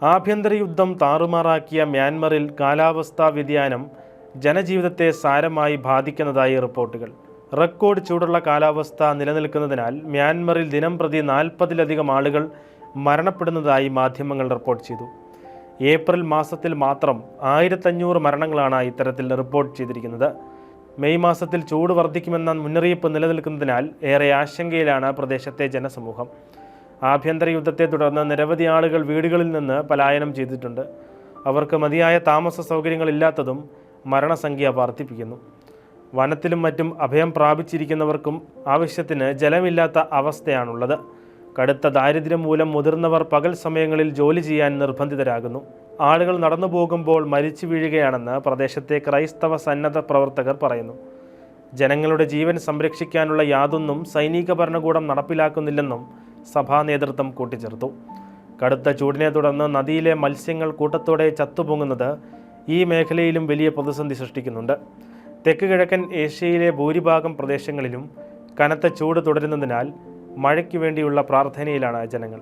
ആഭ്യന്തര യുദ്ധം താറുമാറാക്കിയ മ്യാൻമറിൽ കാലാവസ്ഥാ വ്യതിയാനം ജനജീവിതത്തെ സാരമായി ബാധിക്കുന്നതായി റിപ്പോർട്ടുകൾ. റെക്കോർഡ് ചൂടുള്ള കാലാവസ്ഥ നിലനിൽക്കുന്നതിനാൽ മ്യാൻമറിൽ ദിനംപ്രതി 40-ലധികം ആളുകൾ മരണപ്പെടുന്നതായി മാധ്യമങ്ങൾ റിപ്പോർട്ട് ചെയ്തു. ഏപ്രിൽ മാസത്തിൽ മാത്രം 1500 മരണങ്ങളാണ് ഇത്തരത്തിൽ റിപ്പോർട്ട് ചെയ്തിരിക്കുന്നത്. മെയ് മാസത്തിൽ ചൂട് വർദ്ധിക്കുമെന്ന മുന്നറിയിപ്പ് നിലനിൽക്കുന്നതിനാൽ ഏറെ ആശങ്കയിലാണ് പ്രദേശത്തെ ജനസമൂഹം. ആഭ്യന്തര യുദ്ധത്തെ തുടർന്ന് നിരവധി ആളുകൾ വീടുകളിൽ നിന്ന് പലായനം ചെയ്തിട്ടുണ്ട്. അവർക്ക് മതിയായ താമസ സൗകര്യങ്ങളില്ലാത്തതും മരണസംഖ്യ വർദ്ധിപ്പിക്കുന്നു. വനത്തിലും മറ്റും അഭയം പ്രാപിച്ചിരിക്കുന്നവർക്കും ആവശ്യത്തിന് ജലമില്ലാത്ത അവസ്ഥയാണുള്ളത്. കടുത്ത ദാരിദ്ര്യം മൂലം മുതിർന്നവർ പകൽ സമയങ്ങളിൽ ജോലി ചെയ്യാൻ നിർബന്ധിതരാകുന്നു. ആളുകൾ നടന്നു പോകുമ്പോൾ മരിച്ചു വീഴുകയാണെന്ന് പ്രദേശത്തെ ക്രൈസ്തവ സന്നദ്ധ പ്രവർത്തകർ പറയുന്നു. ജനങ്ങളുടെ ജീവൻ സംരക്ഷിക്കാനുള്ള യാതൊന്നും സൈനിക ഭരണകൂടം നടപ്പിലാക്കുന്നില്ലെന്നും സഭാ നേതൃത്വം കൂട്ടിച്ചേർത്തു. കടുത്ത ചൂടിനെ തുടർന്ന് നദിയിലെ മത്സ്യങ്ങൾ കൂട്ടത്തോടെ ചത്തുപൊങ്ങുന്നത് ഈ മേഖലയിലും വലിയ പ്രതിസന്ധി സൃഷ്ടിക്കുന്നുണ്ട്. തെക്ക് കിഴക്കൻ ഏഷ്യയിലെ ഭൂരിഭാഗം പ്രദേശങ്ങളിലും കനത്ത ചൂട് തുടരുന്നതിനാൽ മഴയ്ക്ക് വേണ്ടിയുള്ള പ്രാർത്ഥനയിലാണ് ജനങ്ങൾ.